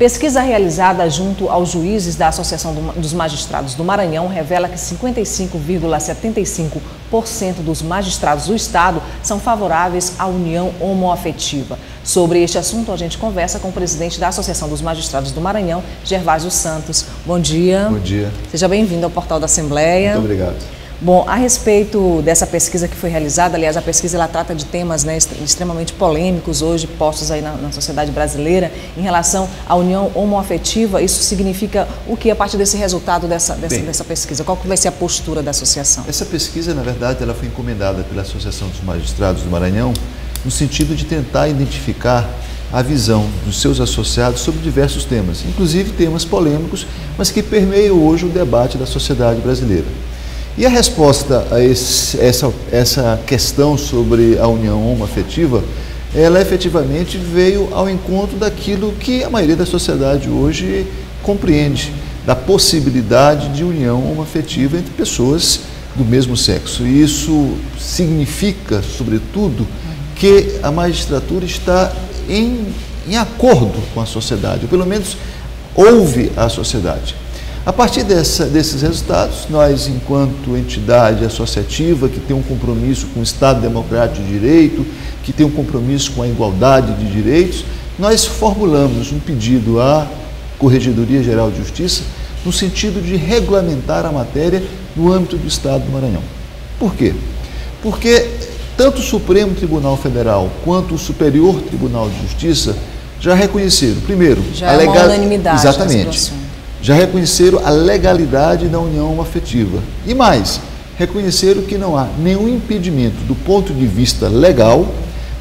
Pesquisa realizada junto aos juízes da Associação dos Magistrados do Maranhão revela que 55,75% dos magistrados do estado são favoráveis à união homoafetiva. Sobre este assunto, a gente conversa com o presidente da Associação dos Magistrados do Maranhão, Gervásio Santos. Bom dia. Bom dia. Seja bem-vindo ao Portal da Assembleia. Muito obrigado. Bom, a respeito dessa pesquisa que foi realizada, aliás, a pesquisa ela trata de temas extremamente polêmicos hoje postos aí na sociedade brasileira em relação à união homoafetiva. Isso significa o que a partir desse resultado dessa pesquisa? Qual que vai ser a postura da associação? Essa pesquisa, na verdade, ela foi encomendada pela Associação dos Magistrados do Maranhão no sentido de tentar identificar a visão dos seus associados sobre diversos temas, inclusive temas polêmicos, mas que permeiam hoje o debate da sociedade brasileira. E a resposta a essa questão sobre a união homoafetiva, ela efetivamente veio ao encontro daquilo que a maioria da sociedade hoje compreende, da possibilidade de união homoafetiva entre pessoas do mesmo sexo. E isso significa, sobretudo, que a magistratura está em acordo com a sociedade, ou pelo menos ouve a sociedade. A partir desses resultados, nós, enquanto entidade associativa que tem um compromisso com o Estado Democrático de Direito, que tem um compromisso com a igualdade de direitos, nós formulamos um pedido à Corregedoria Geral de Justiça no sentido de regulamentar a matéria no âmbito do Estado do Maranhão. Por quê? Porque tanto o Supremo Tribunal Federal quanto o Superior Tribunal de Justiça já reconheceram, primeiro, já é uma unanimidade. Exatamente. Já reconheceram a legalidade da união homoafetiva. E mais, reconheceram que não há nenhum impedimento do ponto de vista legal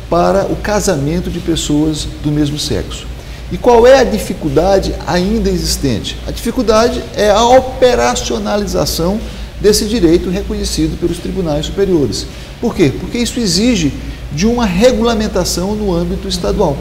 para o casamento de pessoas do mesmo sexo. E qual é a dificuldade ainda existente? A dificuldade é a operacionalização desse direito reconhecido pelos tribunais superiores. Por quê? Porque isso exige de uma regulamentação no âmbito estadual,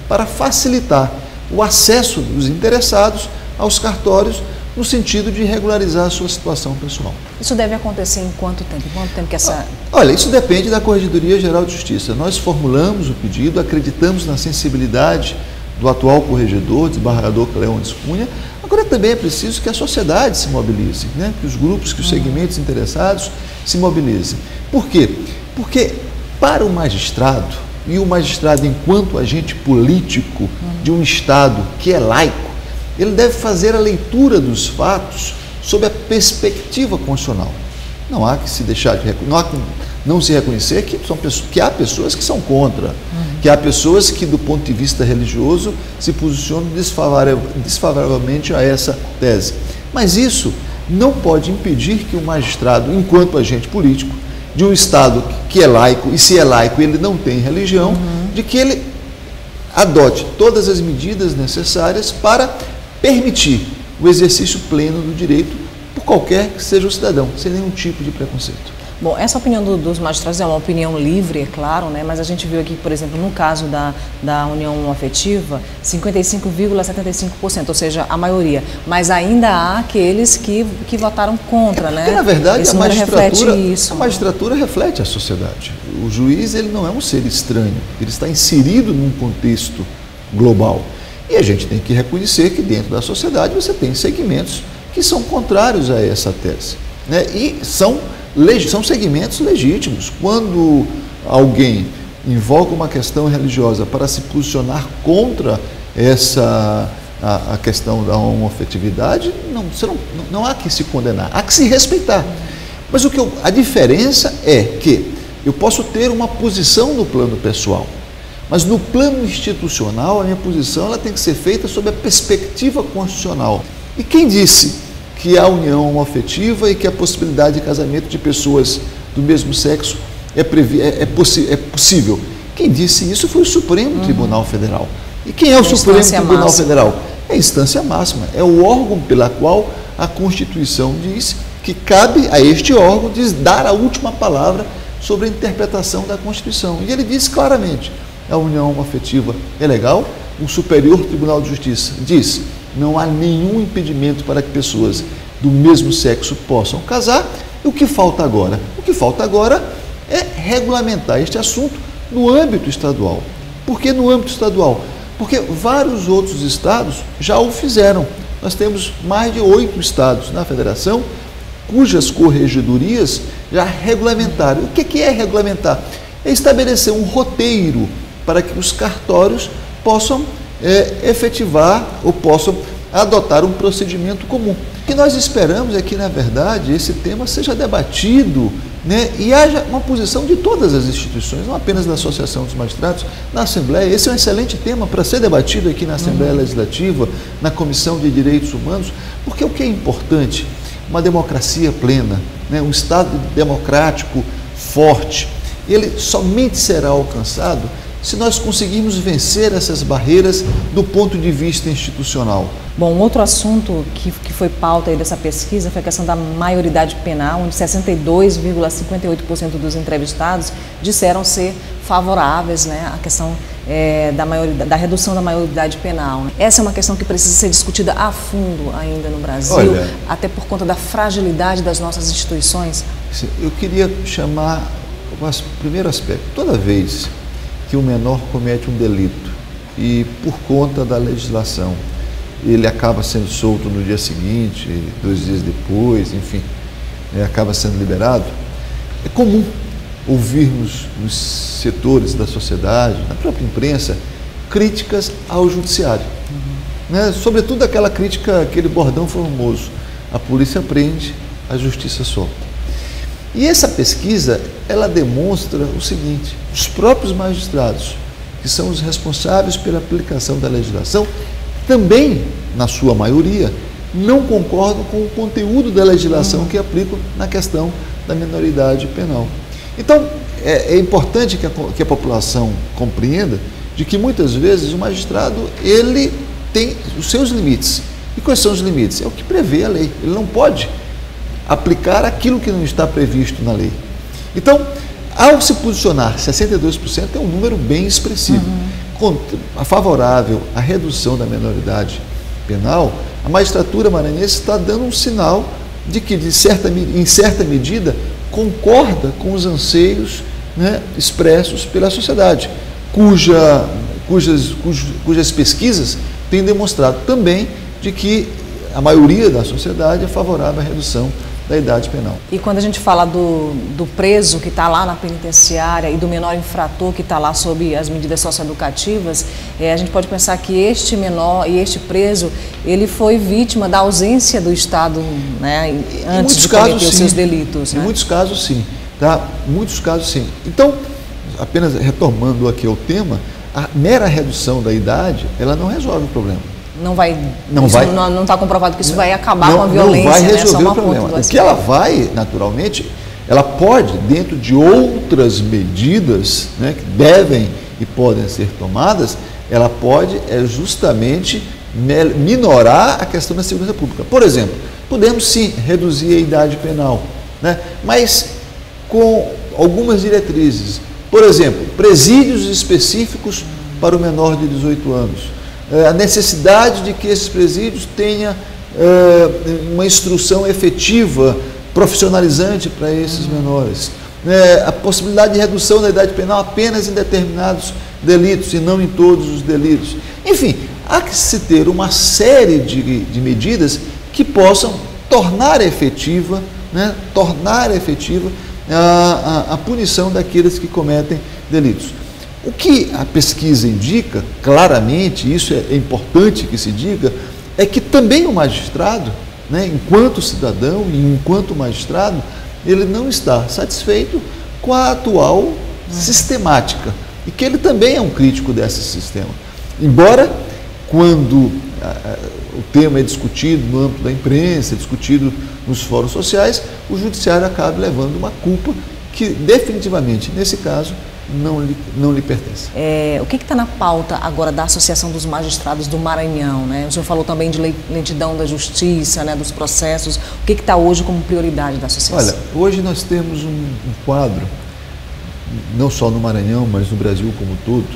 para facilitar o acesso dos interessados aos cartórios, no sentido de regularizar a sua situação pessoal. Isso deve acontecer em quanto tempo? Quanto tempo que essa... Olha, isso depende da Corregedoria Geral de Justiça. Nós formulamos o pedido, acreditamos na sensibilidade do atual corregedor, desembargador Cleônides Cunha. Agora também é preciso que a sociedade se mobilize, né? Que os grupos, que os segmentos interessados se mobilizem. Por quê? Porque para o magistrado, e o magistrado enquanto agente político de um Estado que é laico, ele deve fazer a leitura dos fatos sob a perspectiva constitucional. Não há que se deixar de não se reconhecer que há pessoas que são contra, que há pessoas que, do ponto de vista religioso, se posicionam desfavoravelmente a essa tese. Mas isso não pode impedir que o magistrado, enquanto agente político, de um Estado que é laico, e se é laico ele não tem religião, de que ele adote todas as medidas necessárias para permitir o exercício pleno do direito por qualquer que seja o cidadão, sem nenhum tipo de preconceito. Bom, essa opinião dos magistrados é uma opinião livre, é claro, né? Mas a gente viu aqui, por exemplo, no caso da união homoafetiva, 55,75%, ou seja, a maioria. Mas ainda há aqueles que votaram contra, né? Porque, na verdade, a magistratura reflete a sociedade. O juiz, ele não é um ser estranho, ele está inserido num contexto global. E a gente tem que reconhecer que dentro da sociedade você tem segmentos que são contrários a essa tese, né? E são segmentos legítimos. Quando alguém invoca uma questão religiosa para se posicionar contra a questão da homoafetividade, não há que se condenar, há que se respeitar. Mas a diferença é que eu posso ter uma posição no plano pessoal, mas no plano institucional, a minha posição ela tem que ser feita sob a perspectiva constitucional. E quem disse que a união homoafetiva e que a possibilidade de casamento de pessoas do mesmo sexo é possível? Quem disse isso foi o Supremo Tribunal Federal. E quem é o Supremo Tribunal Federal? É a instância máxima, é o órgão pela qual a Constituição diz que cabe a este órgão dar a última palavra sobre a interpretação da Constituição. E ele diz claramente: a união homoafetiva é legal, o Superior Tribunal de Justiça diz: não há nenhum impedimento para que pessoas do mesmo sexo possam casar. E o que falta agora? O que falta agora é regulamentar este assunto no âmbito estadual. Por que no âmbito estadual? Porque vários outros estados já o fizeram. Nós temos mais de 8 estados na federação cujas corregedorias já regulamentaram. O que é regulamentar? É estabelecer um roteiro para que os cartórios possam efetivar ou possam adotar um procedimento comum. O que nós esperamos é que, na verdade, esse tema seja debatido, né, e haja uma posição de todas as instituições, não apenas da Associação dos Magistrados, na Assembleia. Esse é um excelente tema para ser debatido aqui na Assembleia Legislativa, na Comissão de Direitos Humanos, porque o que é importante? Uma democracia plena, né, um Estado democrático forte, ele somente será alcançado se nós conseguirmos vencer essas barreiras do ponto de vista institucional. Bom, um outro assunto que foi pauta aí dessa pesquisa foi a questão da maioridade penal, onde 62,58% dos entrevistados disseram ser favoráveis, né, à questão da redução da maioridade penal. Essa é uma questão que precisa ser discutida a fundo ainda no Brasil, até por conta da fragilidade das nossas instituições. Eu queria chamar o primeiro aspecto. Toda vez que o menor comete um delito e, por conta da legislação, ele acaba sendo solto no dia seguinte, 2 dias depois, enfim, acaba sendo liberado, é comum ouvirmos nos setores da sociedade, na própria imprensa, críticas ao judiciário. Né? Sobretudo aquela crítica, aquele bordão famoso: a polícia prende, a justiça solta. E essa pesquisa, ela demonstra o seguinte: os próprios magistrados, que são os responsáveis pela aplicação da legislação, também, na sua maioria, não concordam com o conteúdo da legislação que aplicam na questão da minoridade penal. Então, é importante que a população compreenda de que, muitas vezes, o magistrado, ele tem os seus limites. E quais são os limites? É o que prevê a lei. Ele não pode aplicar aquilo que não está previsto na lei. Então, ao se posicionar 62%, é um número bem expressivo. Favorável à redução da minoridade penal, a magistratura maranhense está dando um sinal de que, em certa medida, concorda com os anseios, né, expressos pela sociedade, cujas pesquisas têm demonstrado também de que a maioria da sociedade é favorável à redução da idade penal. E quando a gente fala do preso que está lá na penitenciária e do menor infrator que está lá sob as medidas socioeducativas, a gente pode pensar que este menor e este preso, ele foi vítima da ausência do Estado, né, antes de cometer os seus delitos. Em muitos casos, sim. Tá? Muitos casos, sim. Então, apenas retomando aqui o tema, a mera redução da idade, ela não resolve o problema. Não está comprovado que isso vai acabar com a violência. Não vai resolver o problema. O que ela vai, naturalmente, ela pode, dentro de outras medidas, né, que devem e podem ser tomadas, ela pode justamente minorar a questão da segurança pública. Por exemplo, podemos sim reduzir a idade penal, né, mas com algumas diretrizes. Por exemplo, presídios específicos para o menor de 18 anos. A necessidade de que esses presídios tenham uma instrução efetiva, profissionalizante para esses menores. A possibilidade de redução da idade penal apenas em determinados delitos e não em todos os delitos. Enfim, há que se ter uma série de medidas que possam tornar efetiva, né, a punição daqueles que cometem delitos. O que a pesquisa indica, claramente, isso é importante que se diga, é que também o magistrado, né, enquanto cidadão e enquanto magistrado, ele não está satisfeito com a atual sistemática e que ele também é um crítico desse sistema. Embora, quando o tema é discutido no âmbito da imprensa, discutido nos fóruns sociais, o judiciário acaba levando uma culpa que definitivamente, nesse caso, não lhe pertence. O que está na pauta agora da Associação dos Magistrados do Maranhão, né? O senhor falou também de lentidão da justiça, né, dos processos. O que está hoje como prioridade da associação? Olha, hoje nós temos um quadro, não só no Maranhão, mas no Brasil como um todo,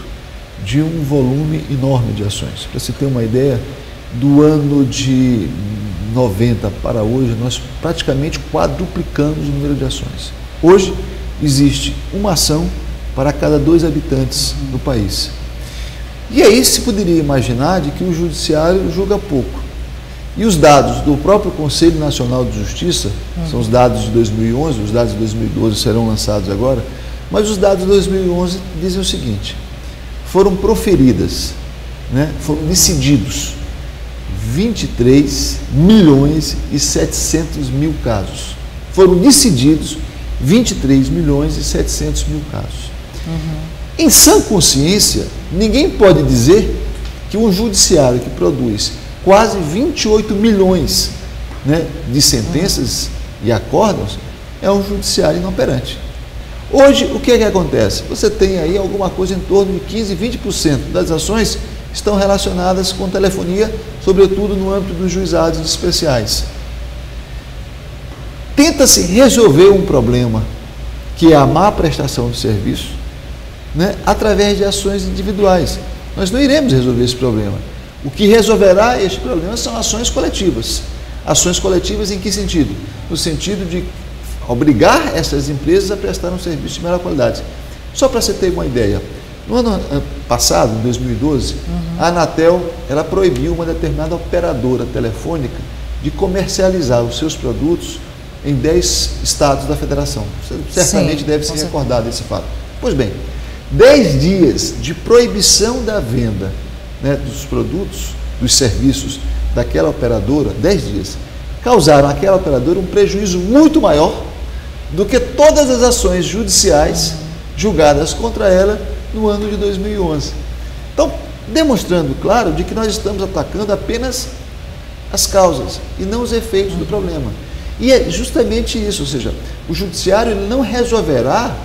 de um volume enorme de ações. Para se ter uma ideia, do ano de 90 para hoje, nós praticamente quadruplicamos o número de ações. Hoje existe uma ação para cada 2 habitantes do país. E aí se poderia imaginar de que o judiciário julga pouco. E os dados do próprio Conselho Nacional de Justiça, são os dados de 2011, os dados de 2012 serão lançados agora, mas os dados de 2011 dizem o seguinte: foram proferidas, foram decididos 23 milhões e 700 mil casos. Foram decididos 23 milhões e 700 mil casos. Em sã consciência, ninguém pode dizer que um judiciário que produz quase 28 milhões de sentenças e acórdãos é um judiciário inoperante. Hoje, o que é que acontece? Você tem aí alguma coisa em torno de 15, 20% das ações estão relacionadas com telefonia, sobretudo no âmbito dos juizados especiais. Tenta-se resolver um problema, que é a má prestação de serviço, através de ações individuais. Nós não iremos resolver esse problema. O que resolverá este problema são ações coletivas. Ações coletivas em que sentido? No sentido de obrigar essas empresas a prestar um serviço de melhor qualidade. Só para você ter uma ideia, no ano passado, em 2012, a Anatel ela proibiu uma determinada operadora telefônica de comercializar os seus produtos em 10 estados da federação. Você certamente deve se recordar desse fato. Pois bem, 10 dias de proibição da venda dos produtos, dos serviços daquela operadora, 10 dias, causaram àquela operadora um prejuízo muito maior do que todas as ações judiciais julgadas contra ela no ano de 2011. Então, demonstrando, claro, de que nós estamos atacando apenas as causas e não os efeitos do problema. E é justamente isso, ou seja, o judiciário ele não resolverá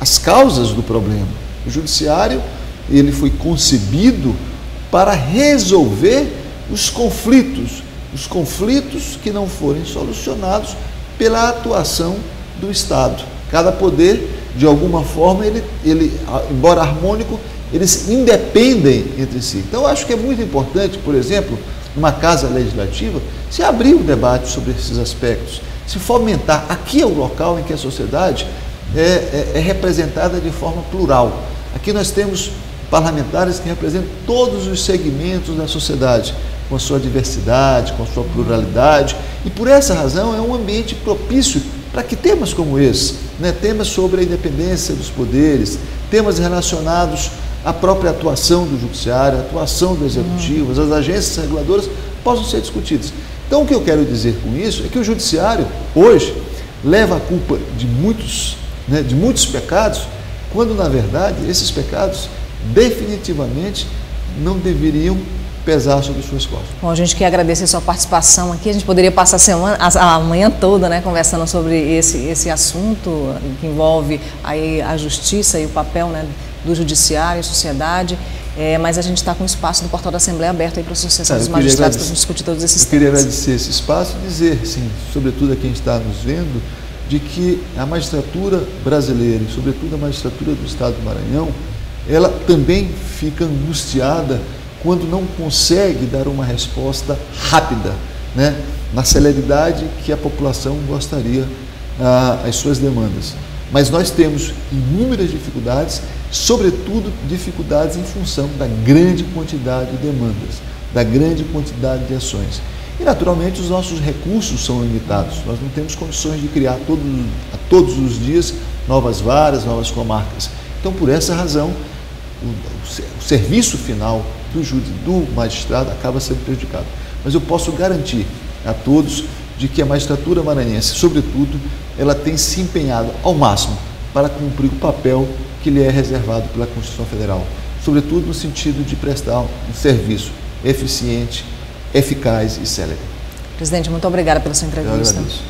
as causas do problema. O judiciário ele foi concebido para resolver os conflitos que não forem solucionados pela atuação do Estado. Cada poder, de alguma forma, ele embora harmônico, eles independem entre si. Então, eu acho que é muito importante, por exemplo, numa casa legislativa, se abrir o debate sobre esses aspectos, se fomentar. Aqui é o local em que a sociedade é representada de forma plural. Aqui nós temos parlamentares que representam todos os segmentos da sociedade, com a sua diversidade, com a sua pluralidade, e por essa razão é um ambiente propício para que temas como esse, temas sobre a independência dos poderes, temas relacionados à própria atuação do judiciário, a atuação do executivo, as agências reguladoras, possam ser discutidos. Então, o que eu quero dizer com isso é que o judiciário, hoje, leva a culpa de muitos pecados, quando, na verdade, esses pecados definitivamente não deveriam pesar sobre suas costas. Bom, a gente quer agradecer a sua participação aqui. A gente poderia passar a manhã toda conversando sobre esse assunto que envolve aí a justiça e o papel do judiciário e sociedade, mas a gente está com o espaço do Portal da Assembleia aberto aí para a Associação dos Magistrados para discutir todos esses temas. Eu queria agradecer esse espaço e dizer, sim, sobretudo a quem está nos vendo, de que a magistratura brasileira e sobretudo a magistratura do Estado do Maranhão, ela também fica angustiada quando não consegue dar uma resposta rápida, na celeridade que a população gostaria às suas demandas. Mas nós temos inúmeras dificuldades, sobretudo dificuldades em função da grande quantidade de demandas, da grande quantidade de ações. E, naturalmente, os nossos recursos são limitados. Nós não temos condições de criar todos os dias novas varas, novas comarcas. Então, por essa razão, o serviço final do magistrado acaba sendo prejudicado. Mas eu posso garantir a todos de que a magistratura maranhense, sobretudo, ela tem se empenhado ao máximo para cumprir o papel que lhe é reservado pela Constituição Federal, sobretudo no sentido de prestar um serviço eficiente, eficaz e célere. Presidente, muito obrigada pela sua entrevista. Eu agradeço.